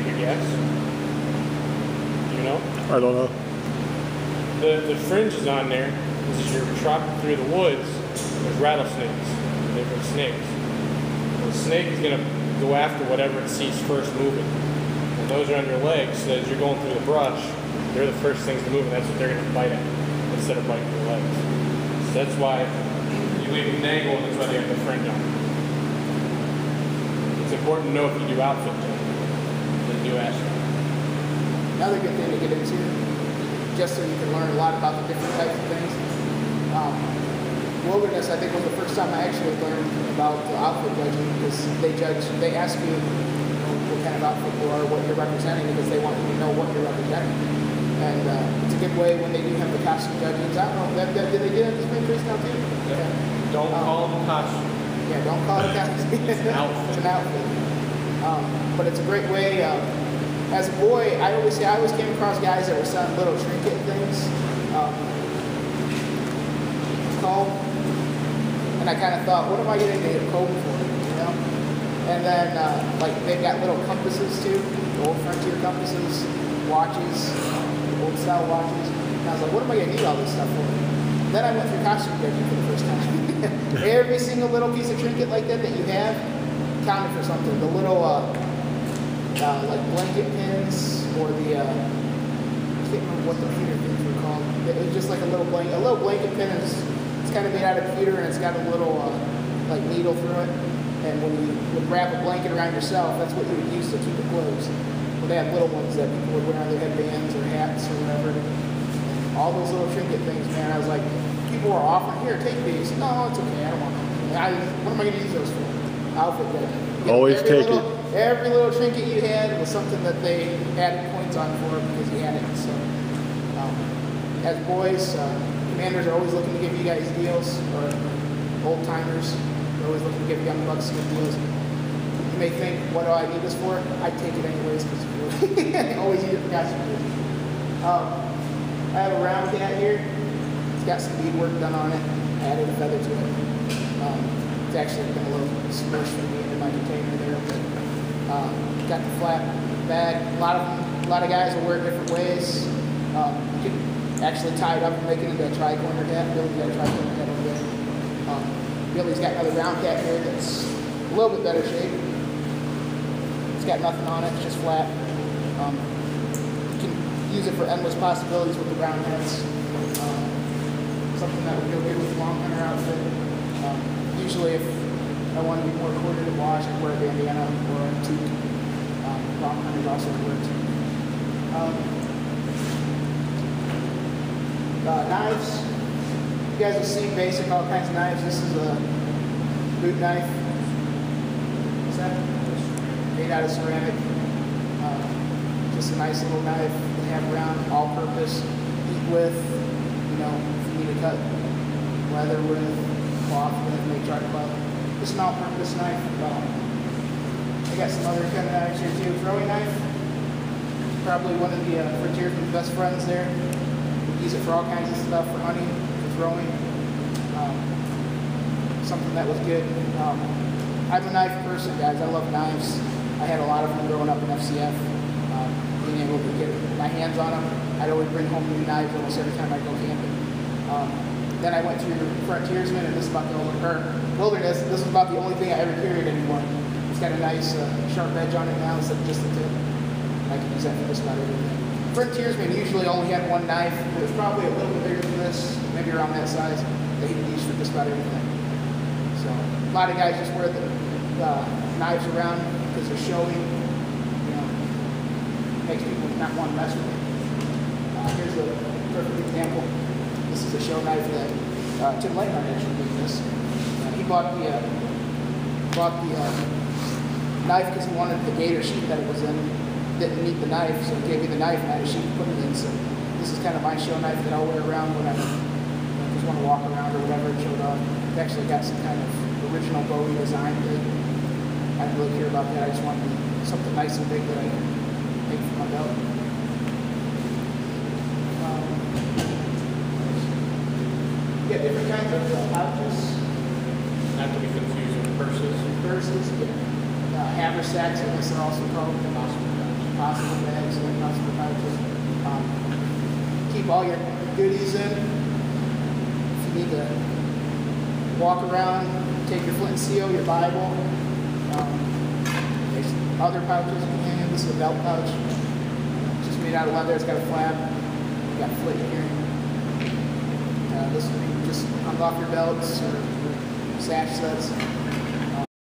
Take a guess. You know? I don't know. The fringe is on there. As you're tropping through the woods, there's rattlesnakes, different snakes. The snake is going to go after whatever it sees first moving. And those are on your legs, so as you're going through the brush, they're the first things to move, and that's what they're going to bite at, instead of biting your legs. So that's why you leave them dangle, and that's why they have the fringe on. It's important to know if you do outfit though, than do astronaut. Another good thing to get into, just so you can learn a lot about the different types of things. Wilderness, I think, was the first time I actually learned about the outfit judging, because they ask you, what kind of outfit you are, what you're representing, because they want you to know what you're representing. And it's a good way when they do have the costume judgings. I don't know, did they do that at the spring race now too? Yeah. Don't call it a costume. Yeah, don't call it a costume. It's an outfit. It's an outfit. But it's a great way. As a boy, I always came across guys that were selling little trinket things. And I kind of thought, what am I going to get a comb for, you know? And then, like, they've got little compasses too, old Frontier compasses, watches, old style watches. And I was like, what am I going to need all this stuff for? Then I went through costume judging for the first time. Every single little piece of trinket like that you have counted for something. The little, like blanket pins, or the, I can't remember what the pewter things were called. It was just like a little blanket pin. It's kind of made out of pewter, and it's got a little like needle through it. And when you would wrap a blanket around yourself, that's what you would use to keep it closed. Well, they had little ones that people would wear on their headbands or hats or whatever. And all those little trinket things, man. I was like, people were offering, here, take these. No, it's okay. I don't want them. What am I going to use those for? Outfit judging. Always take it. Every little trinket you had was something that they added points on for because you had it. So, as boys, commanders are always looking to give you guys deals, or old timers are always looking to give young bucks good deals. You may think, what do I need this for? I'd take it anyways because you always use it for costume judging. I have a round cat here. It's got some beadwork done on it. I added a feather to it. It's actually been a little smushed for me in my container there. But, got the flat bag. A lot of guys will wear it different ways. You can actually tie it up and make it into a tri-corner hat. Billy's got a tri-corner hat over there. Billy's got another round cat here that's a little bit better shape. It's got nothing on it, it's just flat. You can use it for endless possibilities with the round hats. Something that would go good with the long hunter outfit. Usually if I want to be more corded and washed, I wear a bandana or a toque. Long hunters also wear a toque. Knives. You guys will see basic all kinds of knives. This is a boot knife. What's that? Made out of ceramic. Just a nice little knife to have around, all-purpose, eat with. You know, if you need to cut leather with, cloth with, make charcoal. Just an all-purpose knife. I got some other kind of knives here too. Throwing knife. Probably one of the Frontiersman's best friends there. We use it for all kinds of stuff, for hunting, for throwing. Something that was good. I'm a knife person, guys. I love knives. I had a lot of them growing up in FCF. Being able to get my hands on them. I'd always bring home new knives almost every time I go camping. Then I went through Frontiersman, and this is about the Wilderness. This was about the only thing I ever carried anymore. It's got a nice sharp edge on it now instead of just the tip. I can use that for just about everything. Frontiersman usually only had one knife. It was probably a little bit bigger than this, maybe around that size. They could use for just about everything. So a lot of guys just wear the knives around because they're showy. You know, makes people not want to mess with it. Here's a perfect example. This is a show knife that Tim Leitner actually made this. He bought the knife because he wanted the gator sheath that it was in. Didn't need the knife, so he gave me the knife and I had a sheath to put it in. So this is kind of my show knife that I'll wear around when I just want to walk around or whatever and show it off. It's actually got some kind of original Bowie design to it. I didn't really care about that. I just wanted something nice and big that I could make for my belt. You get different kinds of pouches. Not to be confused with purses. Purses, yeah. Haversacks, I guess they're also called. possible bags, like possible pouches. Keep all your goodies in. If you need to walk around, take your flint and steel, your Bible. There's other pouches in here. This is a belt pouch. It's just made out of leather. It's got a flap. You got a flit here. This will be just hung off your belts or sash sets.